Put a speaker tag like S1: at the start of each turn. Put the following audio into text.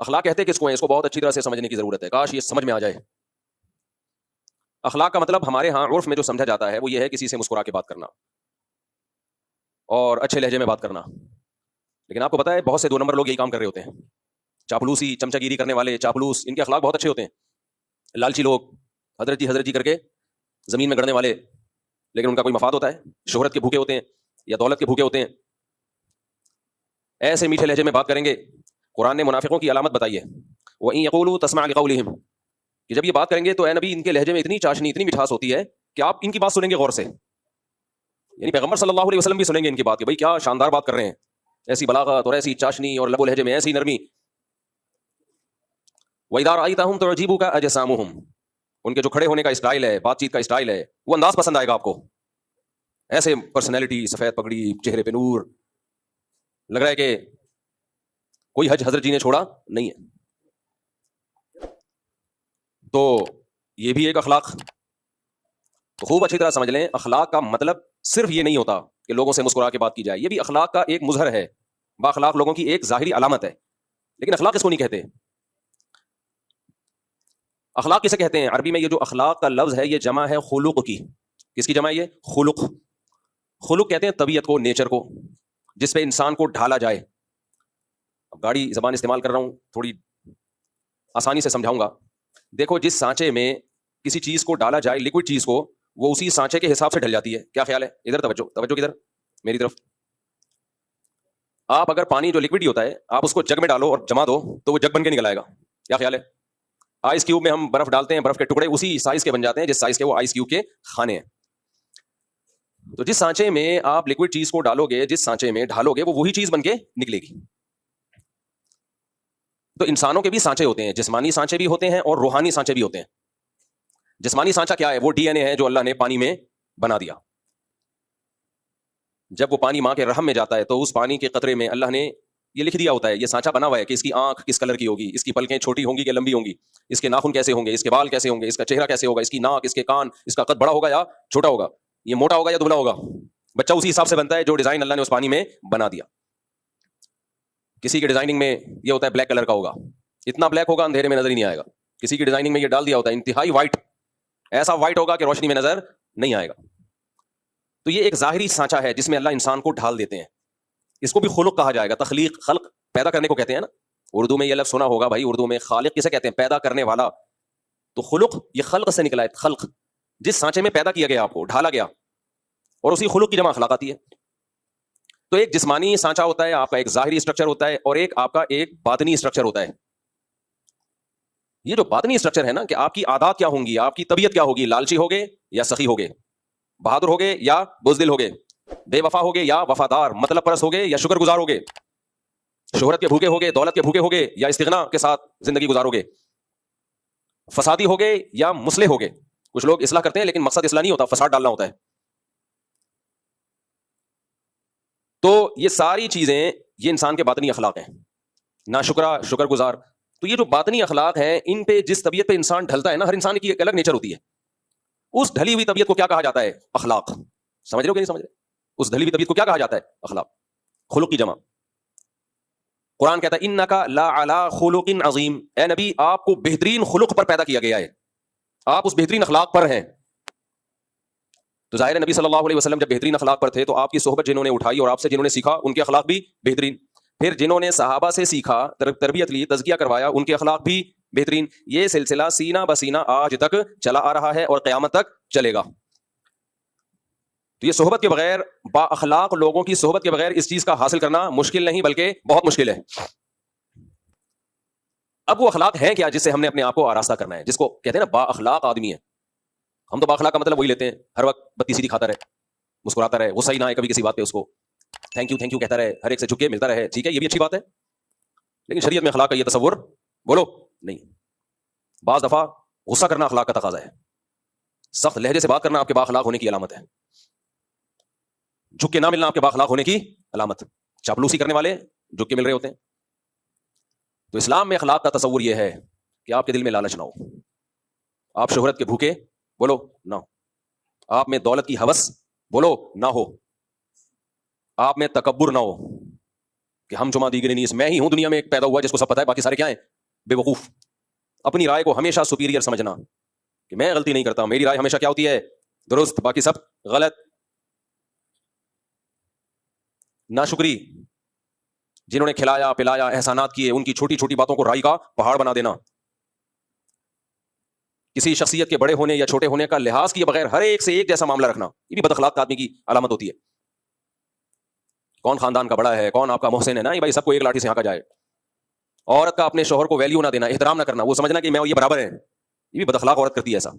S1: اخلاق کہتے کس کو ہیں؟ اس کو بہت اچھی طرح سے سمجھنے کی ضرورت ہے، کاش یہ سمجھ میں آ جائے۔ اخلاق کا مطلب ہمارے ہاں عرف میں جو سمجھا جاتا ہے وہ یہ ہے کسی سے مسکرا کے بات کرنا اور اچھے لہجے میں بات کرنا۔ لیکن آپ کو پتا ہے بہت سے 2 نمبر لوگ یہی کام کر رہے ہوتے ہیں، چاپلوسی، چمچا گیری کرنے والے چاپلوس، ان کے اخلاق بہت اچھے ہوتے ہیں۔ لالچی لوگ حضرت جی کر کے زمین میں گڑنے والے، لیکن ان کا کوئی مفاد ہوتا ہے، شہرت کے بھوکے ہوتے ہیں یا دولت کے بھوکے ہوتے ہیں۔ ایسے میٹھے لہجے میں بات کریں گے۔ قرآن نے منافقوں کی علامت بتائی ہے، وَإِن يَقُولُوا تَسْمَعْ لِقَوْلِهِمْ، کہ جب یہ بات کریں گے تو اے نبی ان کے لہجے میں اتنی چاشنی، اتنی مٹھاس ہوتی ہے کہ آپ ان کی بات سنیں گے غور سے، یعنی پیغمبر صلی اللہ علیہ وسلم بھی سنیں گے ان کی بات کہ بھئی کیا شاندار بات کر رہے ہیں، ایسی بلاغت اور ایسی چاشنی اور لب و لہجے میں ایسی نرمی۔ وَإِذَا رَأَيْتَهُمْ تُعْجِبُكَ أَجْسَامُهُمْ، ان کے جو کھڑے ہونے کا اسٹائل ہے، بات چیت کا اسٹائل ہے، وہ انداز پسند آئے گا آپ کو، ایسے پرسنالٹی، سفید پگڑی، چہرے پہ نور، لگ رہا ہے کہ کوئی حج حضرت جی نے چھوڑا نہیں ہے۔ تو یہ بھی ایک اخلاق، تو خوب اچھی طرح سمجھ لیں، اخلاق کا مطلب صرف یہ نہیں ہوتا کہ لوگوں سے مسکرا کے بات کی جائے، یہ بھی اخلاق کا ایک مظہر ہے، با اخلاق لوگوں کی ایک ظاہری علامت ہے۔ لیکن اخلاق اس کو نہیں کہتے۔ اخلاق کسے کہتے ہیں؟ عربی میں یہ جو اخلاق کا لفظ ہے یہ جمع ہے خلق کی۔ کس کی جمع ہے یہ؟ خلق۔ خلق کہتے ہیں طبیعت کو، نیچر کو، جس پہ انسان کو ڈھالا جائے۔ اب گاڑی زبان استعمال کر رہا ہوں، تھوڑی آسانی سے سمجھاؤں گا۔ دیکھو جس سانچے میں کسی چیز کو ڈالا جائے، لکوڈ چیز کو، وہ اسی سانچے کے حساب سے ڈھل جاتی ہے۔ کیا خیال ہے؟ ادھر توجہ، توجہ کدھر؟ میری طرف۔ آپ اگر پانی جو لکوڈ ہی ہوتا ہے آپ اس کو جگ میں ڈالو اور جما دو تو وہ جگ بن کے نکل آئے گا۔ کیا خیال ہے؟ آئس کیوب میں ہم برف ڈالتے ہیں، برف کے ٹکڑے اسی سائز کے بن جاتے ہیں جس سائز کے وہ آئس کیوب کے خانے ہیں۔ تو جس سانچے میں آپ لکوڈ چیز کو ڈالو گے، جس سانچے میں ڈھالو گے، وہ وہی چیز بن کے نکلے گی۔ تو انسانوں کے بھی سانچے ہوتے ہیں، جسمانی سانچے بھی ہوتے ہیں اور روحانی سانچے بھی ہوتے ہیں۔ جسمانی سانچہ کیا ہے؟ وہ ڈی این اے ہے جو اللہ نے پانی میں بنا دیا۔ جب وہ پانی ماں کے رحم میں جاتا ہے تو اس پانی کے قطرے میں اللہ نے یہ لکھ دیا ہوتا ہے، یہ سانچہ بنا ہوا ہے کہ اس کی آنکھ کس کلر کی ہوگی، اس کی پلکیں چھوٹی ہوں گی کہ لمبی ہوں گی، اس کے ناخن کیسے ہوں گے، اس کے بال کیسے ہوں گے، اس کا چہرہ کیسے ہوگا، اس کی ناک، اس کے کان، اس کا قد بڑا ہوگا یا چھوٹا ہوگا، یہ موٹا ہوگا یا دبلا ہوگا۔ بچہ اسی حساب سے بنتا ہے جو ڈیزائن اللہ نے اس پانی میں بنا دیا۔ کسی کی ڈیزائننگ میں یہ ہوتا ہے بلیک کلر کا ہوگا، اتنا بلیک ہوگا اندھیرے میں نظر ہی نہیں آئے گا۔ کسی کی ڈیزائننگ میں یہ ڈال دیا ہوتا ہے انتہائی وائٹ، ایسا وائٹ ہوگا کہ روشنی میں نظر نہیں آئے گا۔ تو یہ ایک ظاہری سانچہ ہے جس میں اللہ انسان کو ڈھال دیتے ہیں۔ اس کو بھی خلق کہا جائے گا، تخلیق، خلق، پیدا کرنے کو کہتے ہیں نا۔ اردو میں یہ لفظ سنا ہوگا بھائی، اردو میں خالق کسے کہتے ہیں؟ پیدا کرنے والا۔ تو خلق یہ خلق سے نکلا ہے، خلق، جس سانچے میں پیدا کیا گیا، آپ کو ڈھالا گیا، اور اسی خلق کی جمع اخلاق آتی ہے۔ تو ایک جسمانی سانچہ ہوتا ہے، آپ کا ایک ظاہری اسٹرکچر ہوتا ہے، اور ایک آپ کا ایک باطنی اسٹرکچر ہوتا ہے۔ یہ جو باطنی اسٹرکچر ہے نا، کہ آپ کی عادات کیا ہوں گی، آپ کی طبیعت کیا ہوگی، لالچی ہوگے یا سخی ہوگے، بہادر ہوگے یا بزدل ہوگے، بے وفا ہوگے یا وفادار، مطلب پرست ہوگے یا شکر گزار ہوگے، شہرت کے بھوکے ہوگے، دولت کے بھوکے ہوگے یا استغنا کے ساتھ زندگی گزارو گے، فسادی ہوگے یا مصلح ہوگے۔ کچھ لوگ اصلاح کرتے ہیں لیکن مقصد اصلاح نہیں ہوتا، فساد ڈالنا ہوتا ہے۔ تو یہ ساری چیزیں یہ انسان کے باطنی اخلاق ہیں، ناشکرا، شکر گزار۔ تو یہ جو باطنی اخلاق ہیں، ان پہ جس طبیعت پہ انسان ڈھلتا ہے نا، ہر انسان کی ایک الگ نیچر ہوتی ہے، اس ڈھلی ہوئی طبیعت کو کیا کہا جاتا ہے؟ اخلاق۔ سمجھ رہے ہو کہ نہیں سمجھ رہے؟ اس ڈھلی ہوئی طبیعت کو کیا کہا جاتا ہے؟ اخلاق، خلق کی جمع۔ قرآن کہتا ہے انک لعلی خلق عظیم، اے نبی آپ کو بہترین خلق پر پیدا کیا گیا ہے، آپ اس بہترین اخلاق پر ہیں۔ تو ظاہر ہے نبی صلی اللہ علیہ وسلم جب بہترین اخلاق پر تھے تو آپ کی صحبت جنہوں نے اٹھائی اور آپ سے جنہوں نے سیکھا ان کے اخلاق بھی بہترین، پھر جنہوں نے صحابہ سے سیکھا، تربیت لی، تزکیہ کروایا، ان کے اخلاق بھی بہترین۔ یہ سلسلہ سینہ بسینہ آج تک چلا آ رہا ہے اور قیامت تک چلے گا۔ تو یہ صحبت کے بغیر، با اخلاق لوگوں کی صحبت کے بغیر اس چیز کا حاصل کرنا مشکل نہیں بلکہ بہت مشکل ہے۔ اب وہ اخلاق ہیں کیا جس سے ہم نے اپنے آپ کو آراستہ کرنا ہے، جس کو کہتے ہیں نا با اخلاق آدمی ہے۔ ہم تو با اخلاق کا مطلب وہی لیتے ہیں، ہر وقت بتی سیدھی کھاتا رہے، مسکراتا رہے، غصہ ہی نہ آئے کبھی کسی بات پہ، اس کو تھینک یو کہتا رہے، ہر ایک سے جھک کے ملتا رہے، ٹھیک ہے یہ بھی اچھی بات ہے، لیکن شریعت میں اخلاق کا یہ تصور بولو نہیں۔ بعض دفعہ غصہ کرنا اخلاق کا تقاضا ہے، سخت لہجے سے بات کرنا آپ کے با اخلاق ہونے کی علامت ہے، جھک کے نہ ملنا آپ کے با اخلاق ہونے کی علامت۔ چاپلوسی کرنے والے جھک کے مل رہے ہوتے ہیں۔ تو اسلام میں اخلاق کا تصور یہ ہے کہ آپ کے دل میں لالچ نہ ہو، آپ شہرت کے بھوکے بولو نہ ہو، آپ میں دولت کی ہوس بولو نہ ہو، آپ میں تکبر نہ ہو کہ ہم جمع دیگر نہیں، میں ہی ہوں دنیا میں ایک پیدا ہوا جس کو سب پتا ہے، باقی سارے کیا ہیں؟ بے وقوف. اپنی رائے کو ہمیشہ سپیریئر سمجھنا کہ میں غلطی نہیں کرتا، میری رائے ہمیشہ کیا ہوتی ہے؟ درست، باقی سب غلط. ناشکری، جنہوں نے کھلایا پلایا احسانات کیے، ان کی چھوٹی چھوٹی باتوں کو رائی کا پہاڑ بنا دینا. کسی شخصیت کے بڑے ہونے یا چھوٹے ہونے کا لحاظ کیے بغیر ہر ایک سے ایک جیسا معاملہ رکھنا، یہ بھی بد اخلاق آدمی کی علامت ہوتی ہے. کون خاندان کا بڑا ہے، کون آپ کا محسن ہے، نا بھائی سب کو ایک لاٹھی سے ہانکا جائے. عورت کا اپنے شوہر کو ویلیو نہ دینا، احترام نہ کرنا، وہ سمجھنا کہ میں یہ برابر ہے، یہ بھی بد اخلاق عورت کرتی ہے ایسا.